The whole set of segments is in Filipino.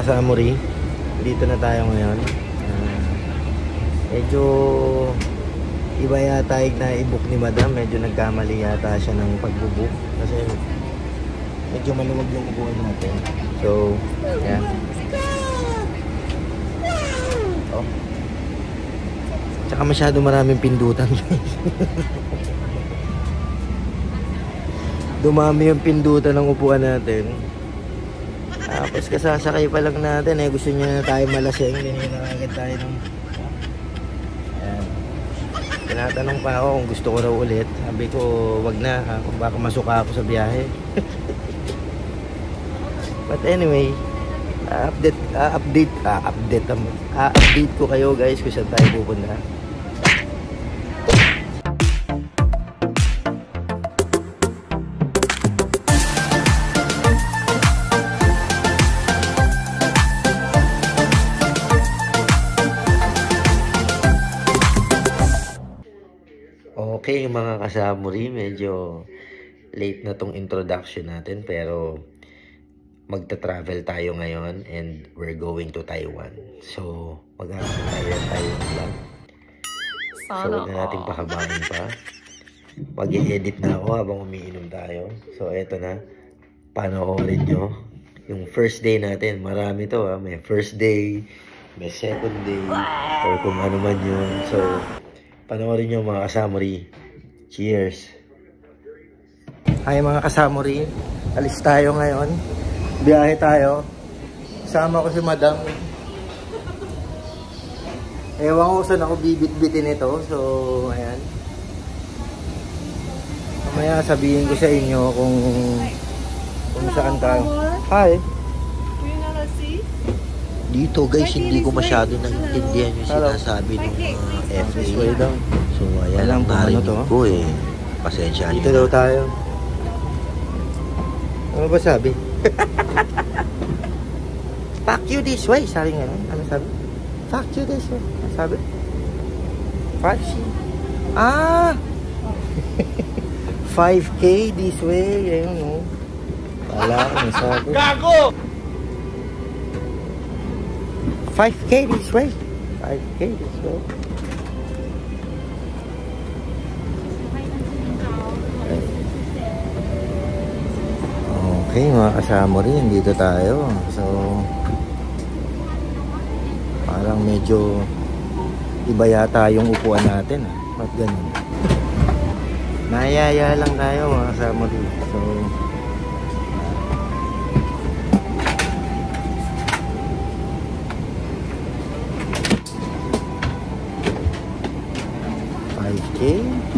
kasamuri, dito na tayo ngayon. Medyo iba yata yung na-i-book ni madam. Medyo nagkamali yata siya ng pag-book kasi medyo maluwag yung upuan natin. So, yan. Oh. Tsaka masyado maraming pindutan, guys. Dumami yung pindutan ng upuan natin. Tapos kasasakay pa lang natin gusto niya na tayo malasing. Hindi na agad tayo ng... Ayan. Tinatanong pa ako kung gusto ko raw ulit. Sabi ko wag na, kung baka masuka ako sa biyahe. But anyway, update ko kayo guys kung saan tayo pupunta. Okay mga kasamuri, medyo late na tong introduction natin pero magta-travel tayo ngayon and we're going to Taiwan. So, mag-Taiwan tayo ng vlog. So, huwag na natin pakabahin pa. Mag-i-edit na ako habang umiinom tayo. So, eto na. Panoorin nyo. Yung first day natin. Marami to. May first day, may second day, or kung ano man yun. So, panoorin nyo mga kasamuri. Cheers! Hi mga kasamuri. Alis tayo ngayon. Biyahe tayo. Kasama ko si madam. Ewan ko saan ako bibit-bitin ito. So, ayan. Mamaya sabihin ko sa inyo kung saan tayo. Hi! Dito guys, hindi ko masyado naiintindihan yung sinasabi ng FA. So, ayan lang narinig ko eh. Pasensya nyo. Dito daw tayo. Ano ba sabi? Fuck you this way. Sabi nga. Ano sabi? Fuck you this way. Ano sabi? Fuck you. 5K this way. Ayun o. Wala. Ano sabi? Gago! 5K this way. 5K this way. Okay mga kasama rin, dito tayo. So, parang medyo iba yata yung upuan natin. Ba't ganun? Nayaya lang tayo mga kasama rin. So,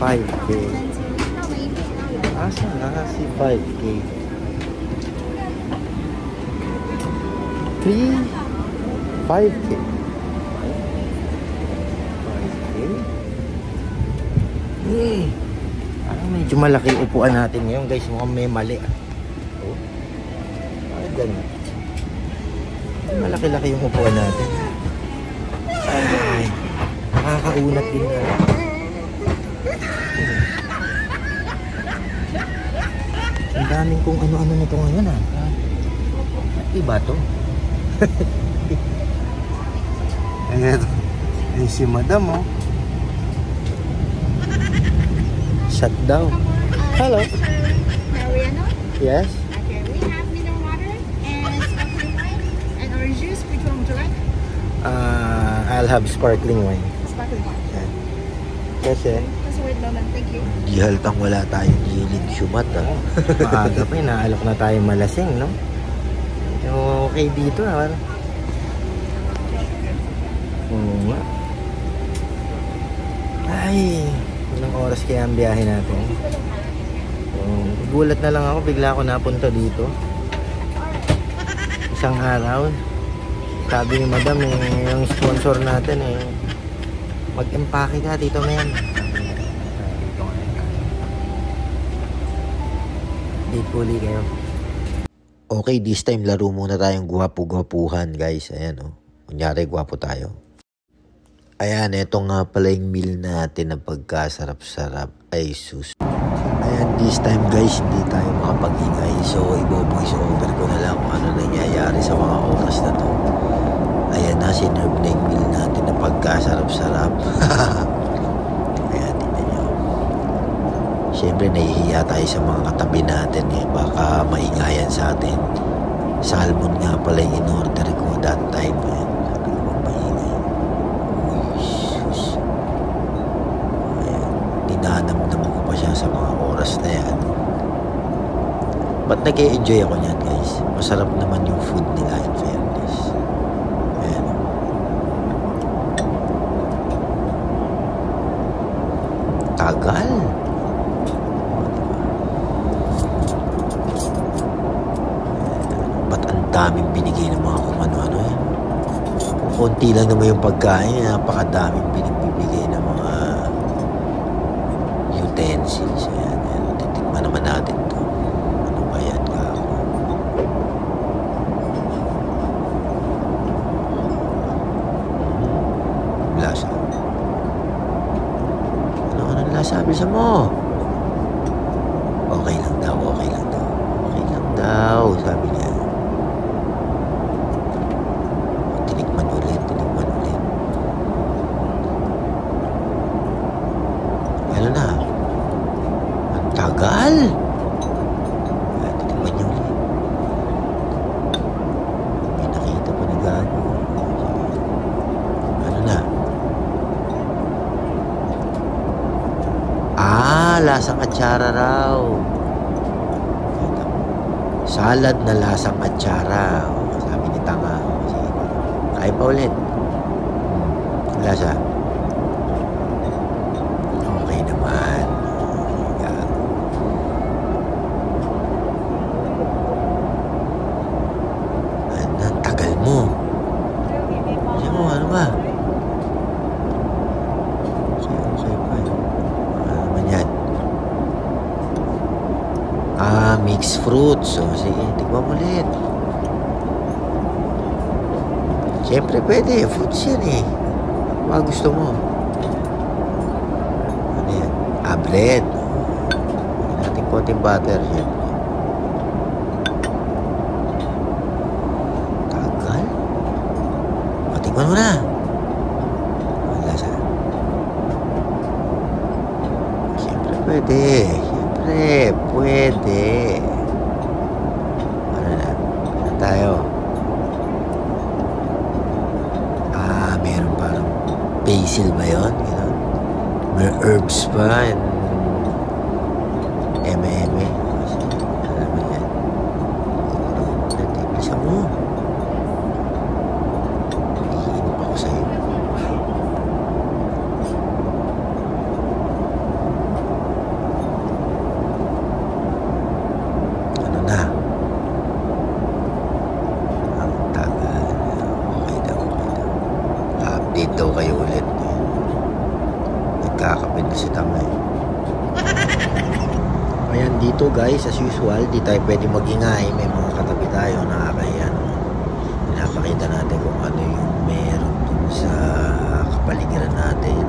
$5K? Asa na si 5K? 5K? 5K? Parang medyo malaki upuan natin ngayon guys. Mukhang may mali. Oh. Ay, ganun. Malaki-laki yung upuan natin. Ay, nakakaunat din na. Ang daming kung ano-ano nito ngayon iba to. Eto. Si madam shut down. Hello. Mariano? Yes. Okay, we have mineral water and sparkling wine and orange juice. Which one would you like? I'll have sparkling wine. Sparkling wine. Kasi Just wait a moment, thank you. di haltang wala tayong hilig syumat maaga pa inaalok na tayo malasing, no? Okay dito oo nga. Ay, ilang oras kaya ang biyahe natin? Gulat na lang ako, bigla ako napunta dito. Isang araw. Sabi ni madam yung sponsor natin mag-empake ka dito ngayon. Date puli kayo. Okay, this time laro muna tayong gwapo-gwapuhan guys. Ayan kunyari gwapo tayo. Ayan, ito nga pala yung meal natin na pagkasarap-sarap. Ay sus. Ayan, this time guys, hindi tayo makapag-ingay. So, i-voice over ko na lang kung ano nangyayari sa mga oras na to. nagkasarap-sarap. Ayan, tingnan nyo. Siyempre, nahihiya tayo sa mga katabi natin eh. Baka maingayan sa atin. Salmon nga pala yung in-order ko that time. Ayan, sabi ko bang maingay. Uy, sus. Ayan, dinanamdaman ko pa siya sa mga oras na yan. Ba't nag-e-enjoy ako niyan, guys? Masarap naman yung food nila, in fairness. Ayan. Tagal. Ba't ang daming binigay ng mga kung ano-ano eh? Kung konti lang naman yung pagkain, napakadaming binibigay ng mga utensils. Ayan, ayan. Titikman naman natin to. Ano ba yan, kako? Lasa. Anong lasa? Bisa mo. Okay lang daw, okay lang daw. Okay lang daw, sabi niya. Tinikman ulit, tinikman ulit. Ano na? Ang tagal! Tinikman niya ulit. May nakita pa na gago. Ano na? Lasang atsara raw. Salad na lasang atsara. Sabi ni Tanga. Kaya pa ulit. Lasa. Okay naman. Ang tagal mo. Kasi mo, ano ba? Okay pa yun. Ano naman yan? Mixed fruits. So, sige, tignan mo ulit. Siyempre, pwede. Fruits yan eh. Ano gusto mo? Ano yan? Bread. Lagyan natin konting butter, siyempre. Tagal. Tignan mo na. Ang lasa. Siyempre, pwede. Pwede. Ano na? Ano tayo? Meron parang basil ba yun? May herbs pa and eme-eme. Ano naman yan? Bisa mo. Iinip ako sa'yo. Update daw kayo ulit. Nagkakapit na si Tamay. Ayan, dito guys, as usual, di tayo pwede mag-ingay. May mga katabi tayo na kakayan. Pinapakita natin kung ano yung meron dun sa kapaligiran natin.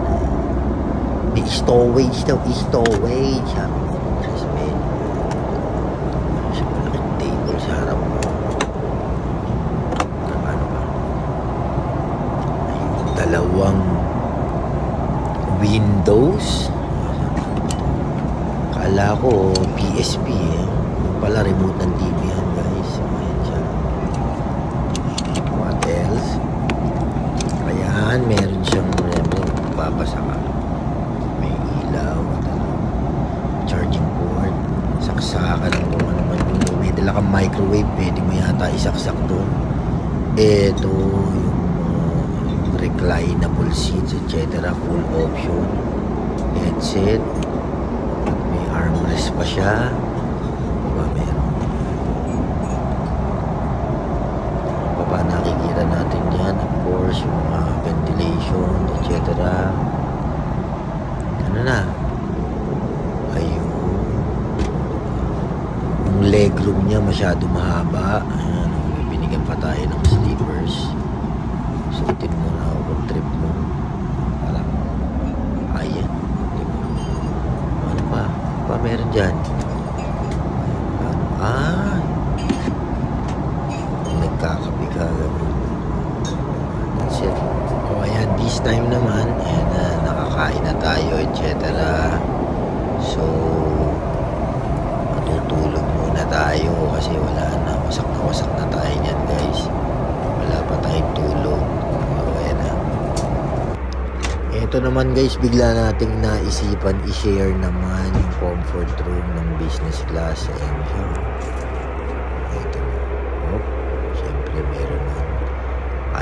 May stowage daw. Stowage. Sabi ko sa menu. Sa malaking table sa harap mo. Dalawang windows. Kala ko PSP eh. Yung pala remote ng TV yan guys. Ayan siya. What else? Ayan, meron siyang babasa ka. May ilaw. Charging port. Saksakan ng kung ano man yun. May dala kang microwave. Pwede mo yata isaksak doon. Ito yung reclinable seats, etc. Full option. Headset. May armrest pa siya. Diba meron? Baba nakikita natin yan. Of course, yung mga ventilation, etc. Ano na? Ayun. Yung legroom niya masyado mahaba. Ayan. May binigyan pa tayo ng sleepers. Suotin mo na ako kung trip mo. Parang, ayan. Diba? Ano pa? Ano pa meron dyan? Nagkakapi ka. That's it. Oh, ayan. This breakfast time naman and nakakain na tayo, etc. So matutulog muna tayo kasi wala na, wasak na tayo niyan guys, wala pa tayong tulog. Okay na. Ito naman guys, bigla nating naisipan i-share naman yung comfort room ng business class. And ito na. Oh, syempre meron na.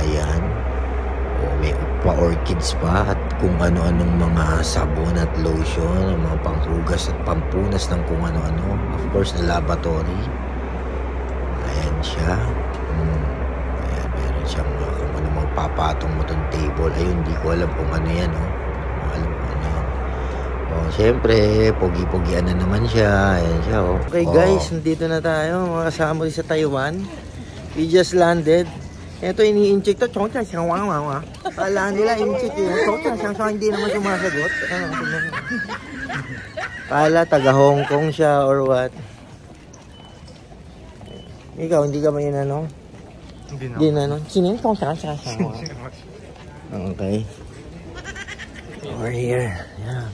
Ayan. Oh, may pa-orchids pa at kung ano-anong mga sabon at lotion, mga panghugas at pampunas ng kung ano-ano. Of course, na lavatory. Ayan siya. Ayan, meron siyang kung ano magpapatong mo tong table. Ayun, hindi ko alam kung ano yan. Alam kung ano yan. Oh, syempre, pogi-pogian na naman siya. Ayan siya. Oh. Okay guys, nandito na tayo. Mga kasama rin sa Taiwan. We just landed. Ito ini-incheck to, chongcha siyang wang. Kala nila incheck yun. Chongcha siyang hindi naman sumasagot. Kala taga Hong Kong siya or what. Ikaw, hindi ka ba yun ano? Hindi na. Sinin chongcha siyang. Okay. We're here. Yeah.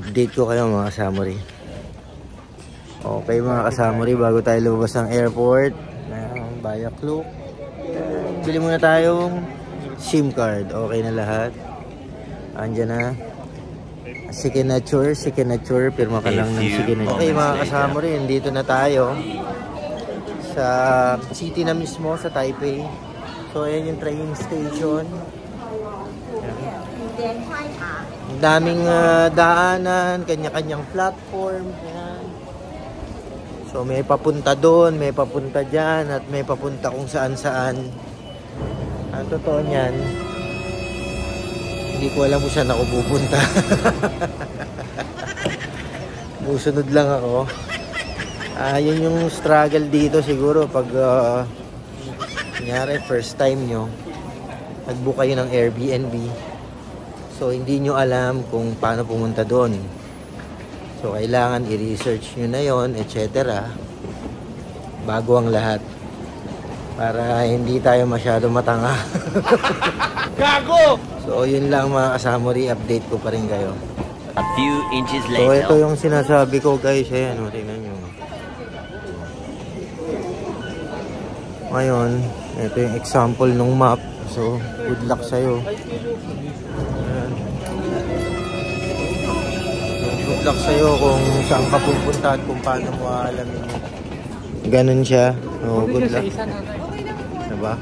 Update ko kayo mga kasamuri. Okay mga kasamuri, bago tayo lumabas ng airport. Bayak look. Bili muna tayong SIM card. Okay na lahat. Andyan na. Signature. Pirma ka lang ng signature. Okay mga kasama rin. Dito na tayo. Sa city na mismo. Sa Taipei. So ayan yung train station. Ang daming daanan. Kanya-kanyang platform. Ayan. So may papunta doon, may papunta dyan, at may papunta kung saan-saan. Ang totoo niyan, hindi ko alam kung saan ako pupunta. Musunod lang ako. Yun yung struggle dito siguro pag kunyari first time nyo, nag-book kayo ng Airbnb. So hindi nyo alam kung paano pumunta doon. So, kailangan i-research nyo na yon, etc. Bago ang lahat. Para hindi tayo masyado matanga. Gago! So, yun lang mga kasamuri. Update ko pa rin kayo. A few inches So, later. ito yung sinasabi ko guys. Ayan, tingnan nyo. Ngayon, ito yung example ng map. So, good luck sa'yo. Ayan. Good luck sa'yo kung saan ka pupunta at kung paano mo aalamin mo. Ganun siya. Oh, good luck. Diba?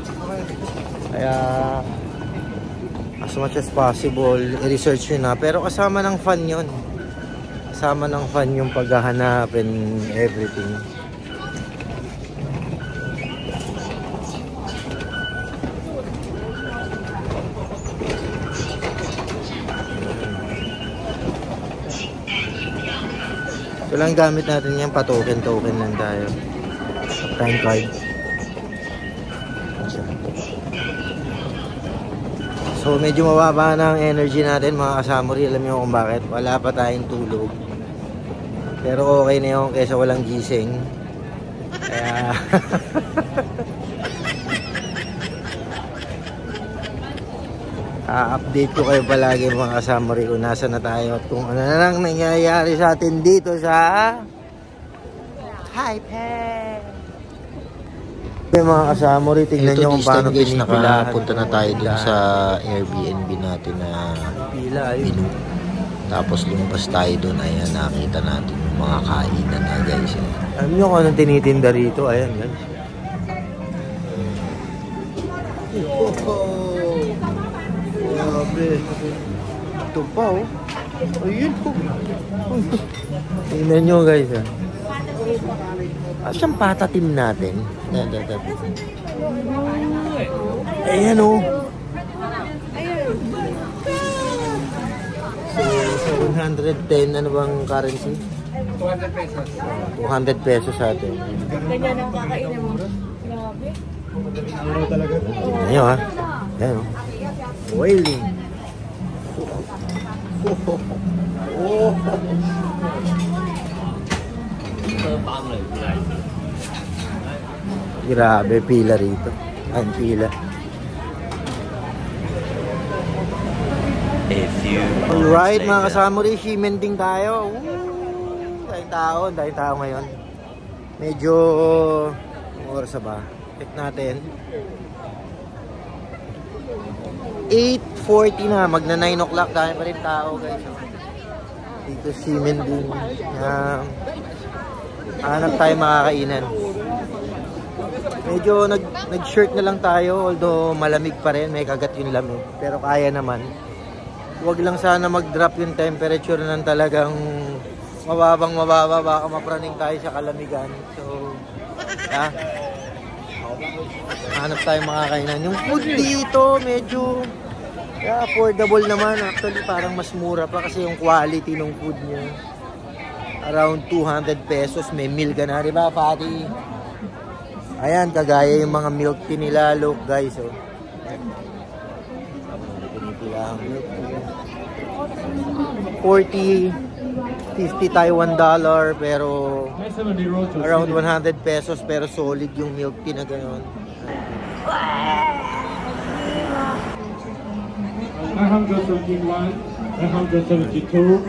Kaya, as much as possible, i-research nyo na. Pero kasama ng fun yun. Kasama ng fun yung paghahanap and everything. So lang gamit natin yan, pa-token lang tayo. Time card. So medyo mababa na ang energy natin mga kasamuri. Alam niyo kung bakit? Wala pa tayong tulog. Pero okay na yun kaysa walang gising. Kaya update ko kayo palagi mga kasamuri kung nasa na tayo at kung ano na lang nangyayari sa atin dito sa Taipei. Okay mga kasamuri, tingnan nyo kung paano guys, nakapunta na tayo dun sa Airbnb natin na binu. Tapos lumabas tayo dun, ayan, nakita natin yung mga kainan na guys. Alam nyo kung anong tinitinda rito, ayan guys. Grabe. Ito pa oh. Ayun po. Tingnan nyo guys ah. Siyang patatim natin. Ayan oh. So 110 ano bang currency? 200 pesos. 200 pesos sa atin. Ganyan ang kakainin mo. Grabe. Tingnan nyo ah. Ayan oh. Wailing. Oh. Grabe, pila rito. Ang pila. A few Alright moments mga later. kasamuri, Shimending tayo. Dahil tao ngayon. Medyo, anong oras na ba? Check natin. 8:40 na, magna 9 o'clock, dahil pa rin tao guys. Dito Shimending. Hanap tayo makakainan. Medyo nag-shirt na lang tayo, although malamig pa rin, may kagat yung lamig. Pero kaya naman. Huwag lang sana mag-drop yung temperature ng talagang mababa, baka mapraning tayo sa kalamigan. So, hanap tayo makakainan. Yung food dito, medyo affordable naman. Actually, parang mas mura pa kasi yung quality ng food niya. Around 200 pesos, may meal ka na, diba, Fatty? Ayan, kagaya yung mga milk tea nila. Look, guys, oh. Pinipila ang milk tea. 40, 50 Taiwan dollar, pero around 100 pesos, pero solid yung milk tea na gano'n. 971, 972,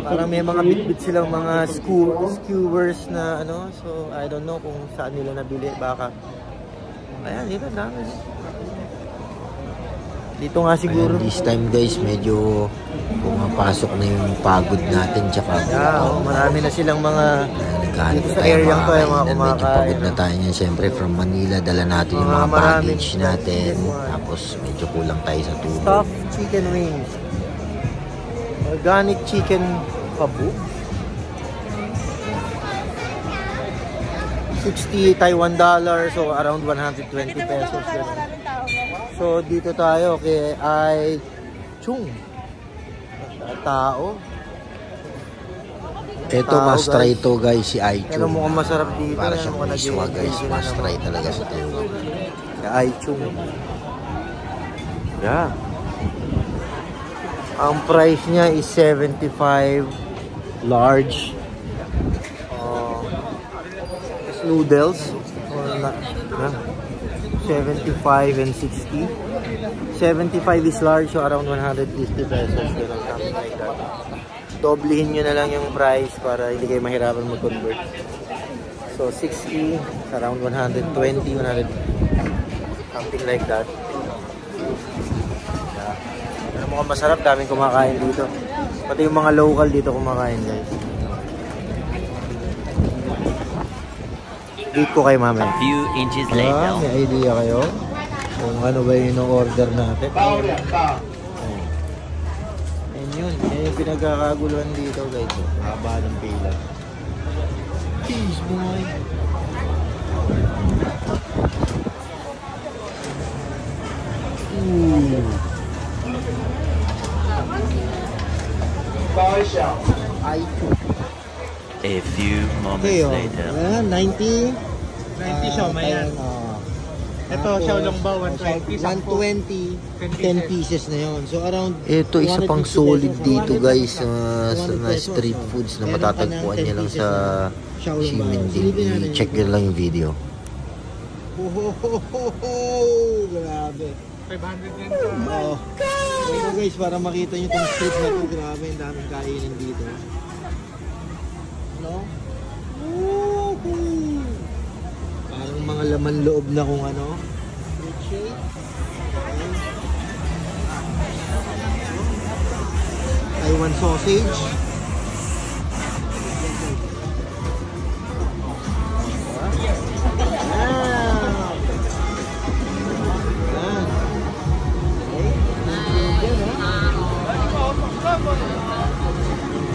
Parang may mga bit-bit silang mga skewers na ano, so I don't know kung saan nila nabili, baka. Ayan, dito dami. Dito nga siguro. Ayan, this time guys, medyo pumapasok na yung pagod natin, tsaka marami na silang mga dito sa area to, yung mga kumakain. Medyo pagod na tayo niyan. Siyempre from Manila, dala natin yung mga baggage natin. Tapos medyo kulang tayo sa tubig. Stuffed chicken wings. Organic chicken kabu. 60 Taiwan dollar, so around 120 pesos. So dito tayo kay Ai Chung. Tao. Ito must try to guys, si Ai Chung. Pero mukhang masarap dito. Para siyang miswa guys, must try talaga sa tayo. Si Ai Chung. Yeah. Ang price niya is 75 large noodles or 75 and 60. 75 is large, so around 150 pesos, something like that. Doblehin nyo na lang yung price para hindi kayo mahirapan mag-convert. So 60 around 120, 100, something like that. Mukhang masarap, daming kumakain dito. Pati yung mga local dito kumakain guys. Date ko kay mama. A few inches later. May idea kayo kung ano ba yung order natin. And yun, yung pinagkakaguluhan dito guys. Haba ng pila. Cheese boy. A few moments later. 90 siya, mayan. Ito, Xiaolong ba, 120. 10 pieces na yun. So around, ito isa pang solid dito guys sa street foods na matatagpuan niya lang sa Shimending. I-check nyo lang yung video. Grabe. 500 yan. Oh ito guys, para makita nyo itong street na ito, grabe, ang daming kainin dito. No? Parang mga laman loob na kung ano. Taiwan sausage.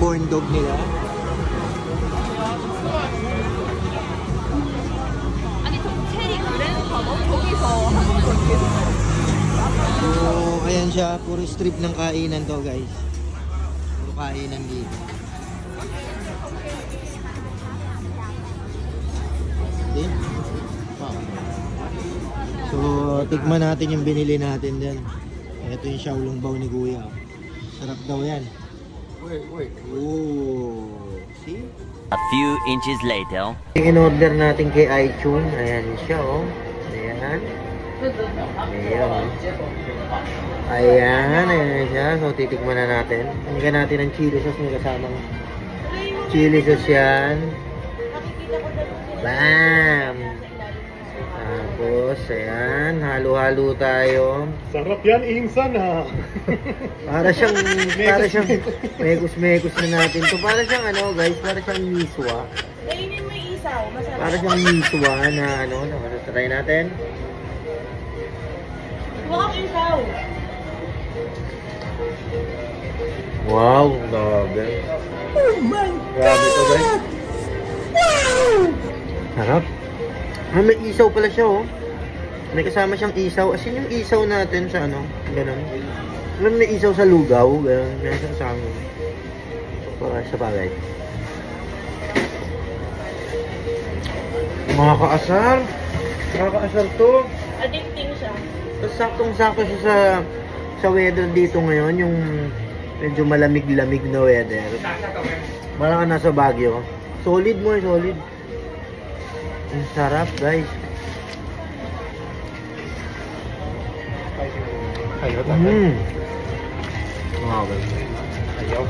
Corn dog nila. So, ayan siya. Puro strip ng kainan to guys. Puro kainan dito. Okay? Wow. So, tikman natin yung binili natin dyan. Ito yung Xiaolong bao ni Kuya. Sarap daw yan. Wait. Oh, see? A few inches later. In order natin kay Ai Chung, ayan siya oh. Ayan. Ayan. Ayan, ayan siya. So, titikman na natin. Tingnan natin ang chili sauce. May kasamang chili sauce yan. Bam! Tapos, ayan. Halo-halo tayo. Sarap yan, insan ha. Para siyang mekos-mekos na natin to. Para siyang ano guys, para siyang miswa. Kainin mo yung isaw. Masarap. Para siyang miswa na ano, try natin. Huwag ang isaw. Wow, grabe. Oh my Grabe to guys. Sarap. May isaw pala siya oh. May kasama siyang isaw. As in yung isaw natin sa ano, ganun. Alam may isaw sa lugaw, ganun. May isang kasama. Para sa bagay. Mga kaasar. Nakakaasar to. Addicting siya. Tapos saktong-sakto siya sa weather dito ngayon, yung medyo malamig-lamig na weather. Parang ka nasa Baguio. Solid mo, solid. Ang sarap, guys. Wow, guys. Ayaw.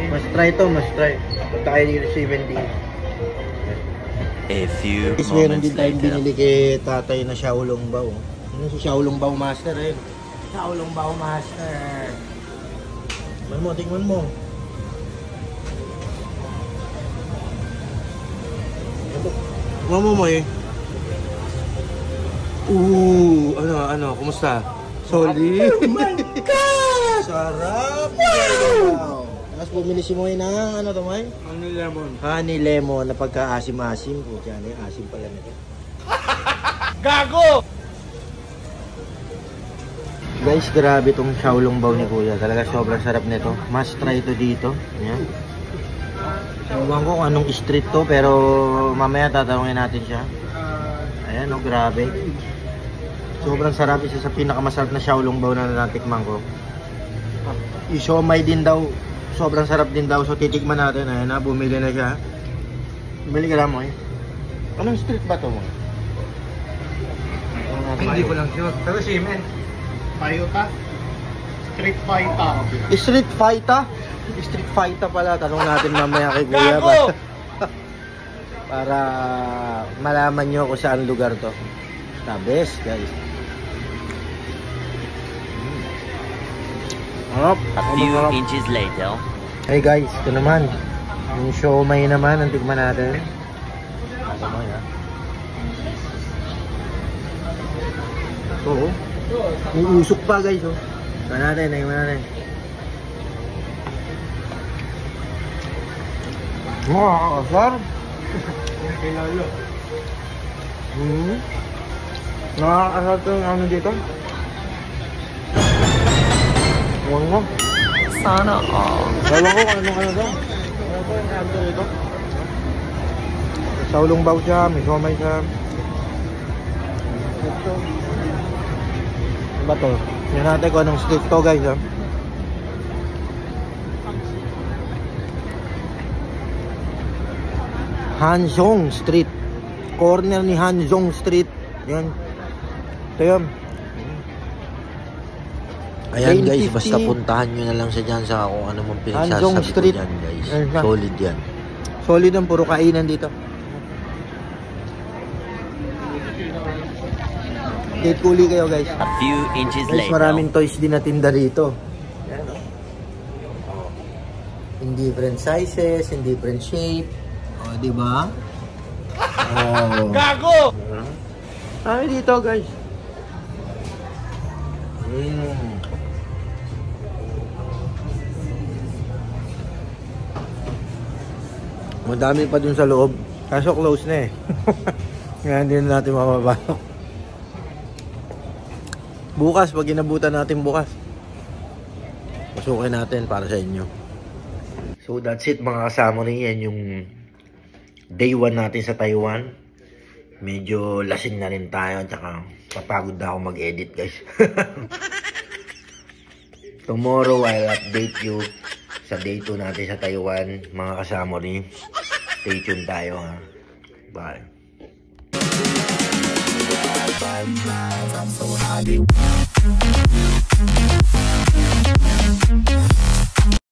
Must try to, must try. Punta kayo dito sa 17. A few Guys, meron moments din tayong later. binili kay tatay na Xiaolong Bao. Ano si Xiaolong Bao Master eh? Xiaolong Bao Master. Tingnan mo. Tingnan mo eh. Ano, kumusta? Solid. Oh my God! Sarap! Wow! Tapos bumili si Moy na, ano to Moy? Honey lemon. Honey lemon na pagka-asim-asim. Puti ano yung asim pala nito. Gago! Guys, grabe tong Xiaolong Bao ni Kuya. Talaga sobrang sarap nito. Must try to dito. Ayan. Ewan ko kung anong street to, pero mamaya tatanungin natin siya. Ayan, oh, grabe. Sobrang sarap. Isa sa pinakamasarap na Xiaolong Bao na natikman ko. Yung siomai din daw. Sobrang sarap din daw. So, titikman natin. Ayan na, bumili na siya. Bumili ka lang mo eh. Anong street ba to mo? Hindi ko lang sure. Pero si Men. Toyota. Street Fighter. Street Fighter? Street Fighter pala. Tanong natin mamaya kay Kuya. Gago! Para malaman nyo kung saan lugar to. The best, guys. Harap. A few inches later. Hey guys, ito naman. Yung siomai naman, ang tigman natin. Siomai ha. Oo. May usok pa guys oh. Tignan natin, tignan natin. Nakakasar. Kilalo. Nakakasar ito yung ano dito. Wow. Sana all. Ewan ko kung ano daw. Ano ba yung kanto dito? Xiaolong Bao siya, may siomai siya. Ito. Ano ba to? Yan natin kung anong street to guys ha. Hanzhong Street. Corner ni Hanzhong Street. Yan. Ito yun. Ayan Lane guys, 50. basta puntahan nyo na lang siya dyan sa kung ano mong Hanzhong pinagsasabi ko Street. dyan guys. Ayan siya. Solid yan. Solid ang puro kainan dito. Gate kuli kayo guys. A few inches Guys, later. maraming toys din na tinda rito. Ayan, oh. In different sizes, in different shape. O, di ba? Oh. Gago! Kami dito, guys. Madami pa dun sa loob. Kaso close na eh. Ngayon din natin mapapasok. Bukas, pag inabutan natin bukas, pasukin natin para sa inyo. So that's it mga kasama rin. Yan yung day 1 natin sa Taiwan. Medyo lasing na rin tayo. Tsaka papagod na ako mag-edit guys. Tomorrow I'll update you sa day 2 natin sa Taiwan. Mga kasama rin. Stay tuned tayo ha. Bye. vibe live, I'm so high.